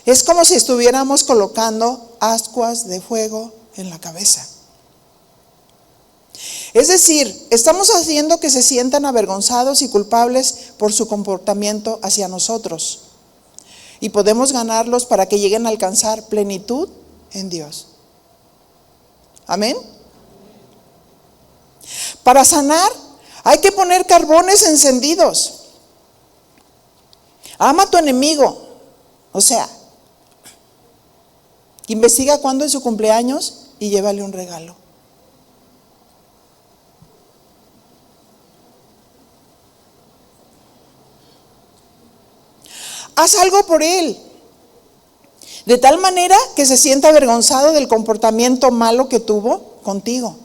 es como si estuviéramos colocando ascuas de fuego en la cabeza. Es decir, estamos haciendo que se sientan avergonzados y culpables por su comportamiento hacia nosotros. Y podemos ganarlos para que lleguen a alcanzar plenitud en Dios. Amén. Para sanar hay que poner carbones encendidos. Ama a tu enemigo. O sea, investiga cuándo es su cumpleaños y llévale un regalo. haz algo por él. De tal manera que se sienta avergonzado del comportamiento malo que tuvo contigo.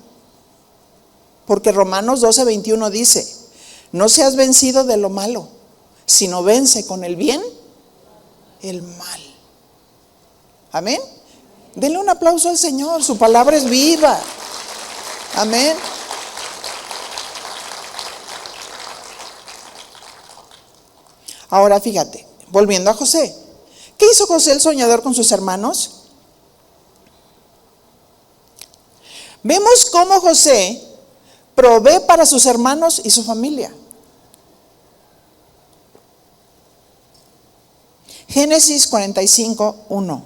Porque Romanos 12:21 dice, no seas vencido de lo malo, sino vence con el bien el mal. Amén. Denle un aplauso al Señor, su palabra es viva. Amén. Ahora fíjate, volviendo a José. ¿Qué hizo José el soñador con sus hermanos? Vemos cómo José provee para sus hermanos y su familia. Génesis 45:1.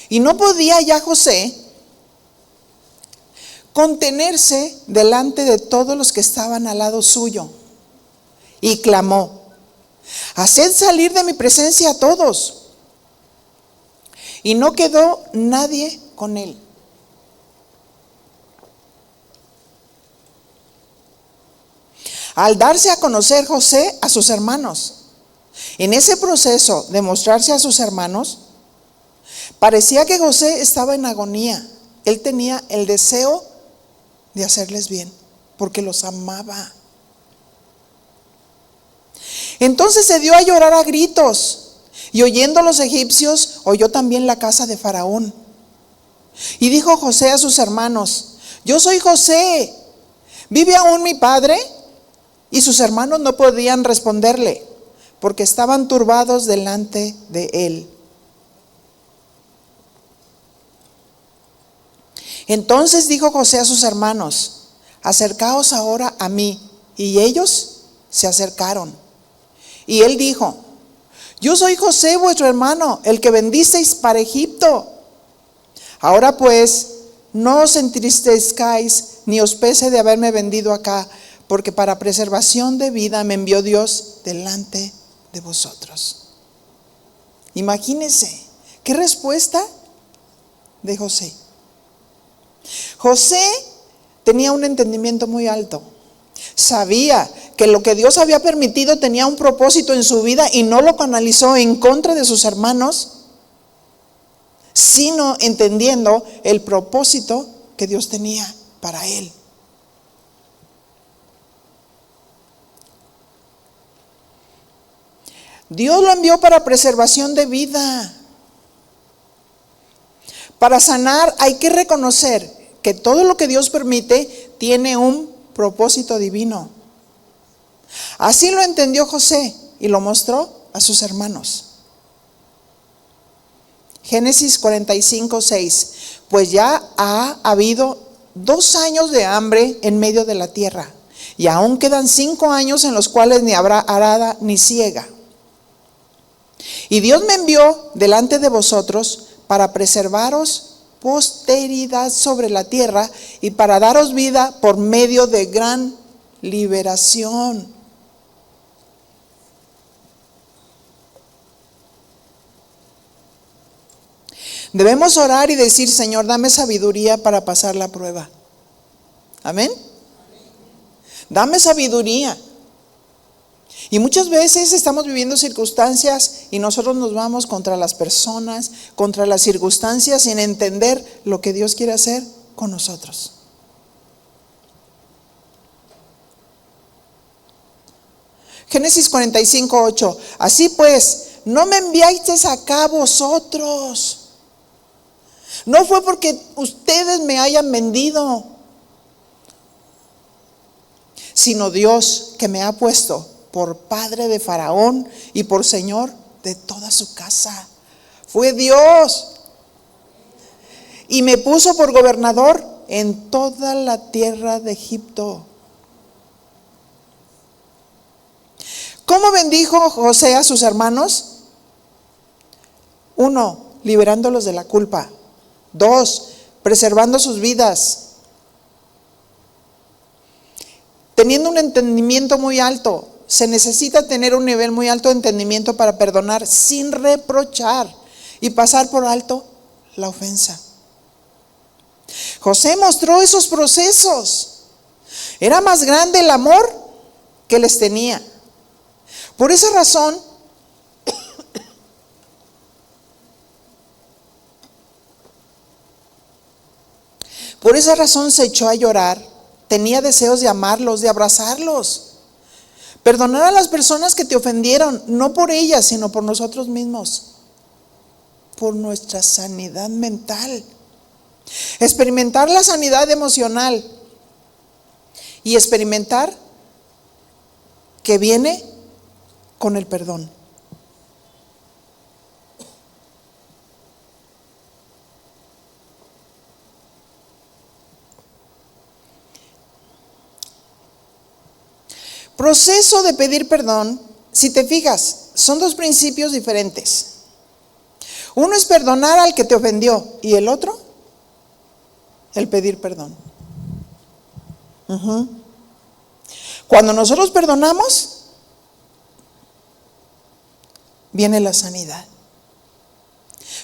Y no podía ya José contenerse delante de todos los que estaban al lado suyo, y clamó: haced salir de mi presencia a todos. Y no quedó nadie con él. Al darse a conocer José a sus hermanos, en ese proceso de mostrarse a sus hermanos, parecía que José estaba en agonía. Él tenía el deseo de hacerles bien, porque los amaba. Entonces se dio a llorar a gritos, y oyendo los egipcios, oyó también la casa de Faraón. Y dijo José a sus hermanos: yo soy José, ¿vive aún mi padre? Y sus hermanos no podían responderle, porque estaban turbados delante de él. Entonces dijo José a sus hermanos: acercaos ahora a mí. Y ellos se acercaron. Y él dijo: yo soy José vuestro hermano, el que vendisteis para Egipto. Ahora pues, no os entristezcáis, ni os pese de haberme vendido acá, porque para preservación de vida me envió Dios delante de vosotros. Imagínense, ¿qué respuesta de José? José tenía un entendimiento muy alto. Sabía que lo que Dios había permitido tenía un propósito en su vida y no lo canalizó en contra de sus hermanos, sino entendiendo el propósito que Dios tenía para él. Dios lo envió para preservación de vida. Para sanar hay que reconocer que todo lo que Dios permite tiene un propósito divino. Así lo entendió José y lo mostró a sus hermanos. Génesis 45:6. Pues ya ha habido 2 años de hambre en medio de la tierra, y aún quedan 5 años en los cuales ni habrá arada ni siega. Y Dios me envió delante de vosotros para preservaros posteridad sobre la tierra y para daros vida por medio de gran liberación. Debemos orar y decir: Señor, dame sabiduría para pasar la prueba. Amén. Dame sabiduría. Y muchas veces estamos viviendo circunstancias y nosotros nos vamos contra las personas, contra las circunstancias, sin entender lo que Dios quiere hacer con nosotros. Génesis 45:8. Así pues, no me enviasteis acá vosotros. No fue porque ustedes me hayan vendido, sino Dios, que me ha puesto por padre de Faraón y por señor de toda su casa. Fue Dios. Y me puso por gobernador en toda la tierra de Egipto. ¿Cómo bendijo José a sus hermanos? 1, liberándolos de la culpa. 2, preservando sus vidas. Teniendo un entendimiento muy alto. Se necesita tener un nivel muy alto de entendimiento para perdonar sin reprochar y pasar por alto la ofensa. José mostró esos procesos. Era más grande el amor que les tenía. Por esa razón, se echó a llorar. Tenía deseos de amarlos, de abrazarlos. Perdonar a las personas que te ofendieron, no por ellas, sino por nosotros mismos. Por nuestra sanidad mental. Experimentar la sanidad emocional. Y experimentar que viene con el perdón. Proceso de pedir perdón, si te fijas, son dos principios diferentes. Uno es perdonar al que te ofendió y el otro, el pedir perdón. Cuando nosotros perdonamos, viene la sanidad.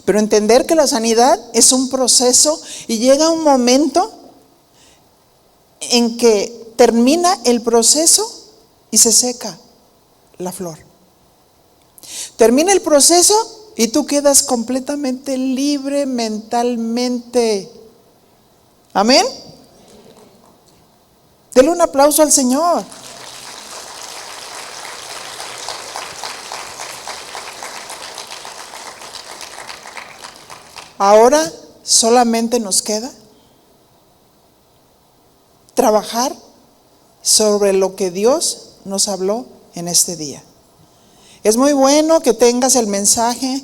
Pero entender que la sanidad es un proceso y llega un momento en que termina el proceso y se seca la flor. Termina el proceso y tú quedas completamente libre mentalmente. Amén. Denle un aplauso al Señor. Ahora solamente nos queda trabajar sobre lo que Dios nos habló en este día. Es muy bueno que tengas el mensaje,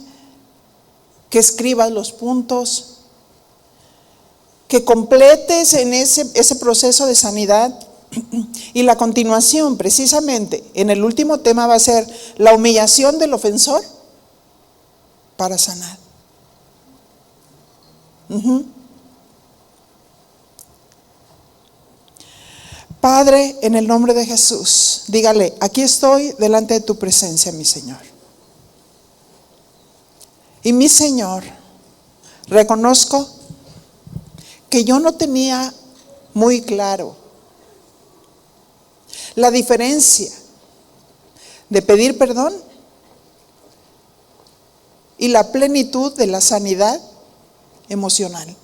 que escribas los puntos, que completes en ese proceso de sanidad. Y la continuación, precisamente, en el último tema va a ser la humillación del ofensor para sanar. Padre, en el nombre de Jesús, dígale, aquí estoy delante de tu presencia, mi Señor. Y mi Señor, reconozco que yo no tenía muy claro la diferencia de pedir perdón y la plenitud de la sanidad emocional.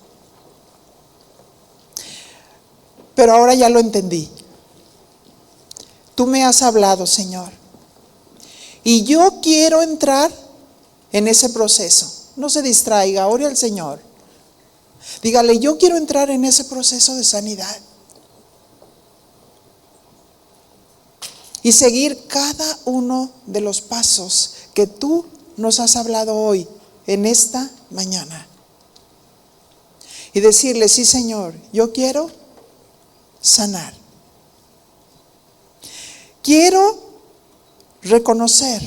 Pero ahora ya lo entendí. Tú me has hablado, Señor. Y yo quiero entrar en ese proceso. No se distraiga, ore al Señor. Dígale, yo quiero entrar en ese proceso de sanidad. Y seguir cada uno de los pasos que tú nos has hablado hoy, en esta mañana. Y decirle, sí, Señor, yo quiero sanar. Quiero reconocer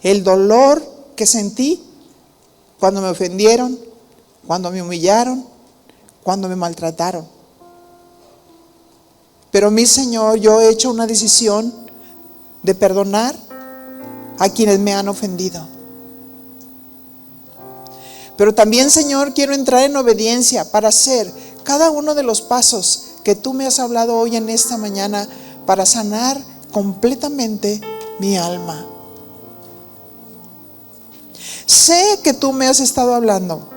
el dolor que sentí cuando me ofendieron, cuando me humillaron, cuando me maltrataron. Pero mi Señor, yo he hecho una decisión de perdonar a quienes me han ofendido. Pero también, Señor, quiero entrar en obediencia para hacer cada uno de los pasos que tú me has hablado hoy en esta mañana para sanar completamente mi alma. Sé que tú me has estado hablando.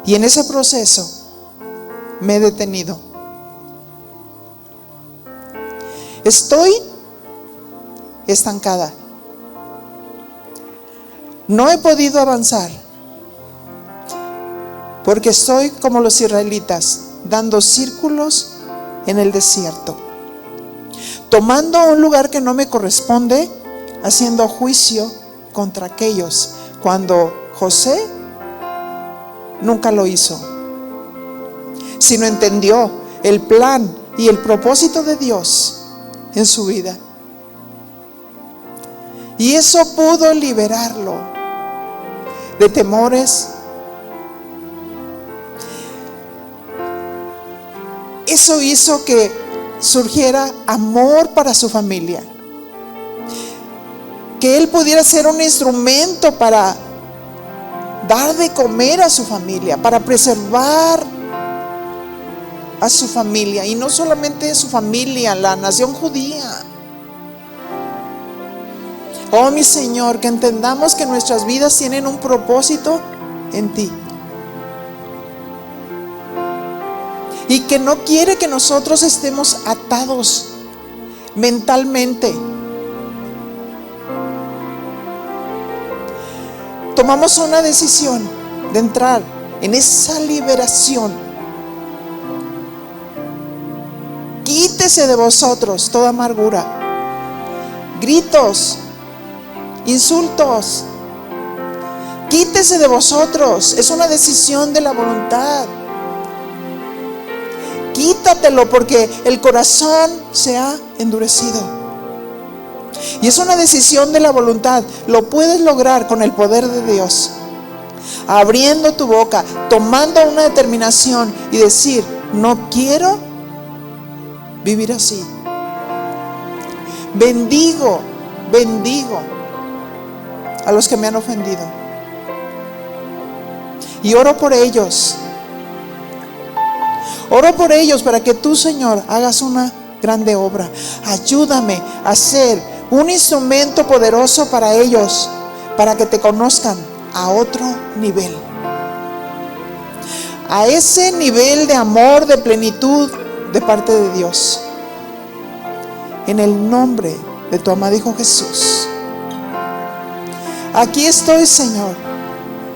Y en ese proceso me he detenido. Estoy estancada. No he podido avanzar porque estoy como los israelitas, dando círculos en el desierto, tomando un lugar que no me corresponde, haciendo juicio contra aquellos, cuando José nunca lo hizo, sino entendió el plan y el propósito de Dios en su vida. Y eso pudo liberarlo de temores. Eso hizo que surgiera amor para su familia. Que él pudiera ser un instrumento para dar de comer a su familia, para preservar a su familia, y no solamente a su familia, la nación judía. Oh mi Señor, que entendamos que nuestras vidas tienen un propósito en ti, y que no quiere que nosotros estemos atados mentalmente. Tomamos una decisión de entrar en esa liberación. Quítese de vosotros toda amargura, gritos, insultos. Quítese de vosotros. Es una decisión de la voluntad. Quítatelo, porque el corazón se ha endurecido. Y es una decisión de la voluntad. Lo puedes lograr con el poder de Dios, abriendo tu boca, tomando una determinación y decir: no quiero vivir así. Bendigo a los que me han ofendido, y oro por ellos. Oro por ellos para que tú, Señor, hagas una grande obra. Ayúdame a ser un instrumento poderoso para ellos, para que te conozcan a otro nivel, a ese nivel de amor, de plenitud de parte de Dios. En el nombre de tu amado Hijo Jesús. Aquí estoy, Señor.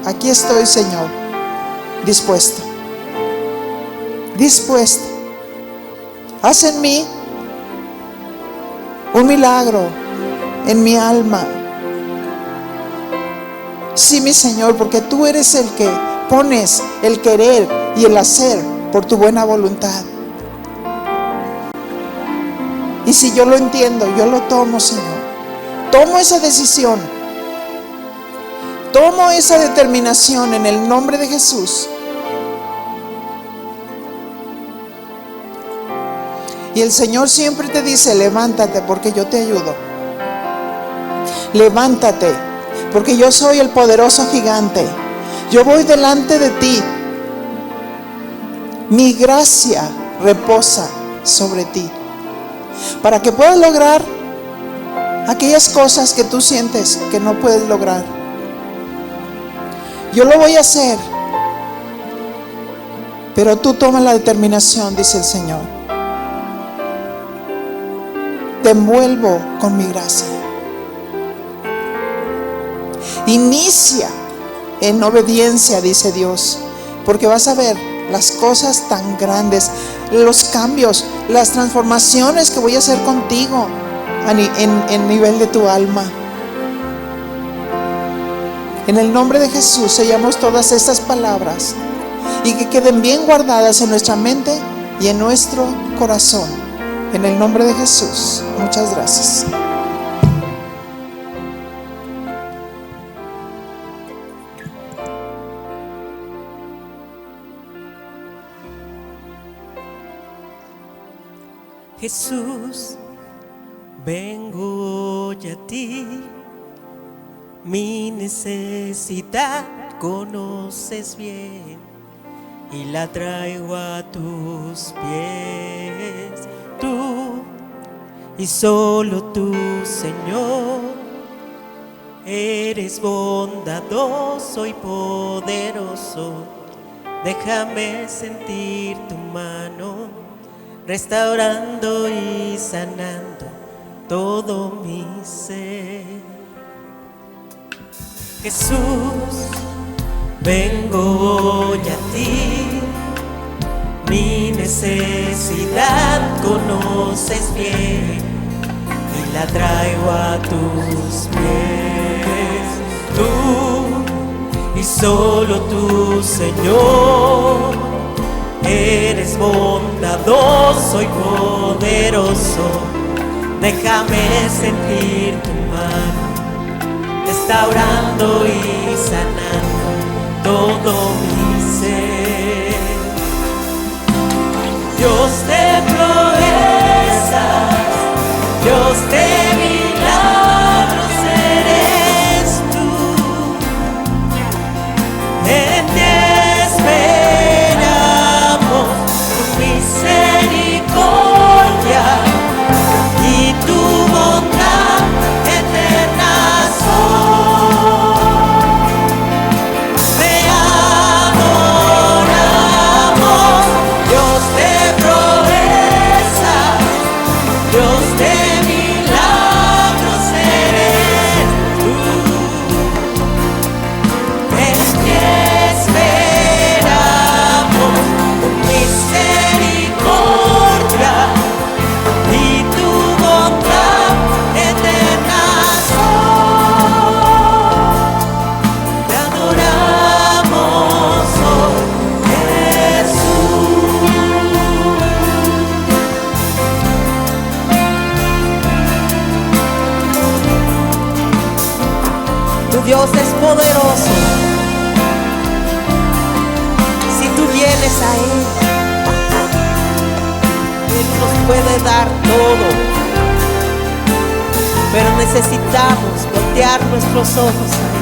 Aquí estoy, Señor, dispuesta. Haz en mí un milagro en mi alma. Sí, mi Señor, porque tú eres el que pones el querer y el hacer por tu buena voluntad. Y si yo lo entiendo, yo lo tomo, Señor. Tomo esa decisión. Tomo esa determinación en el nombre de Jesús. Y el Señor siempre te dice: levántate, porque yo te ayudo. Levántate, porque yo soy el poderoso gigante. Yo voy delante de ti. Mi gracia reposa sobre ti, para que puedas lograr aquellas cosas que tú sientes que no puedes lograr. Yo lo voy a hacer, pero tú toma la determinación, dice el Señor. Te envuelvo con mi gracia. Inicia en obediencia, dice Dios, porque vas a ver las cosas tan grandes, los cambios, las transformaciones que voy a hacer contigo en nivel de tu alma. En el nombre de Jesús sellamos todas estas palabras y que queden bien guardadas en nuestra mente y en nuestro corazón. En el nombre de Jesús. Muchas gracias. Jesús, vengo hoy a ti. Mi necesidad conoces bien y la traigo a tus pies. Tú y solo tú, Señor, eres bondadoso y poderoso. Déjame sentir tu mano, restaurando y sanando todo mi ser. Jesús, vengo hoy a ti. Mi necesidad conoces bien y la traigo a tus pies. Tú y solo tú, Señor, eres bondadoso y poderoso. Déjame sentir tu mano, restaurando y sanando todo mi ser. Dios de proezas, Dios de milagros eres tú. En ti esperamos tu misericordia. Dios es poderoso. Si tú vienes a Él, Él nos puede dar todo. Pero necesitamos voltear nuestros ojos a Él.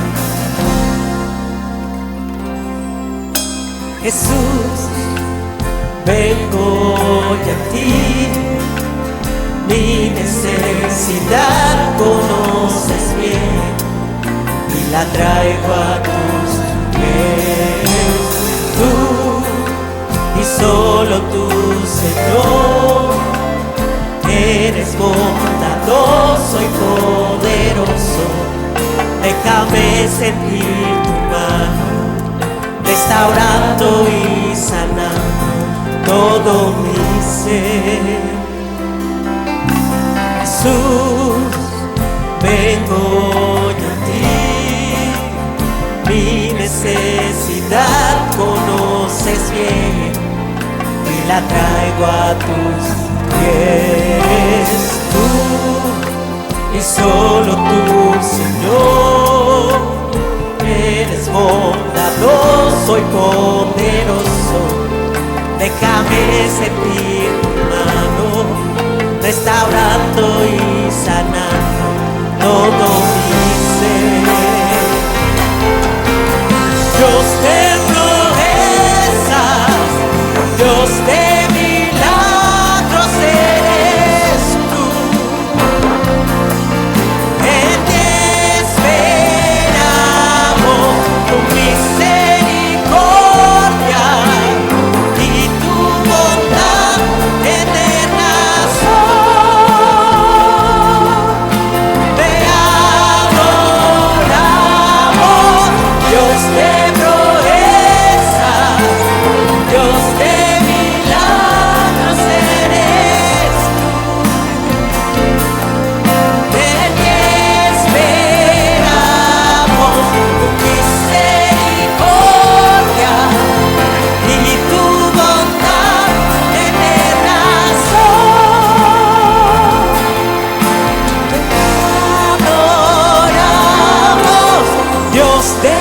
Jesús, vengo hoy a ti. Mi necesidad conoces bien y la traigo a tus pies. Tú y solo tú, Señor, eres bondadoso y poderoso. Déjame sentir tu mano, restaurando y sanando todo mi ser. Jesús, vengo hoy a ti. Mi necesidad conoces bien y la traigo a tus pies. Tú y solo tú, Señor, eres bondadoso y poderoso. Déjame sentir tu mano, restaurando y sanando todo mi ser. Dios de proezas, Dios de milagros eres tú. En ti esperamos tu misericordia y tu bondad eterna son. Te adoramos, Dios de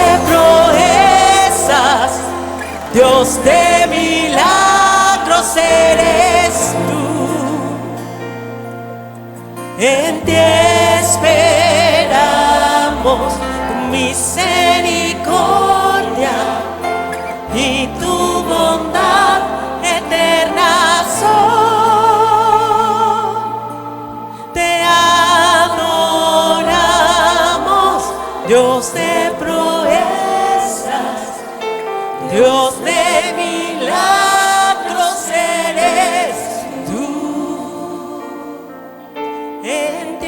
proezas, Dios de milagros eres tú. De ti esperamos tu misericordia y tu bondad eterna son. Te adoramos, Dios de proezas, Dios de milagros eres tú. En ti esperamos tu misericordia y tu bondad eterna son. Te adoramos, Dios de proezas, Dios de milagros eres tú. En ti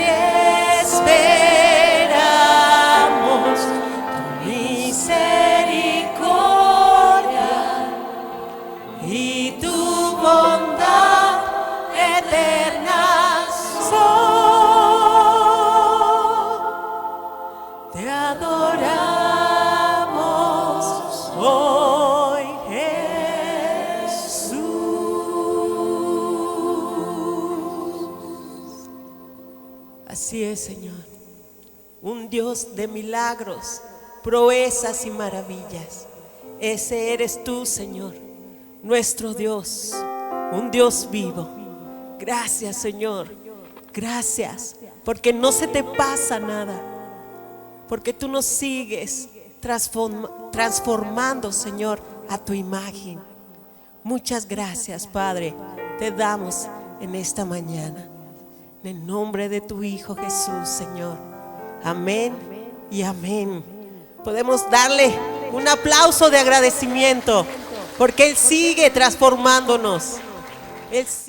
esperamos tu misericordia y tu bondad eterna son. Te adoramos hoy, Jesús. Así es, Señor, un Dios de milagros, proezas y maravillas. Ese eres tú, Señor, nuestro Dios, un Dios vivo. Gracias, Señor, gracias, porque no se te pasa nada, porque tú nos sigues transformando, Señor, a tu imagen. Muchas gracias, Padre, te damos en esta mañana. En el nombre de tu Hijo Jesús, Señor. Amén y amén. Podemos darle un aplauso de agradecimiento porque Él sigue transformándonos. Él sigue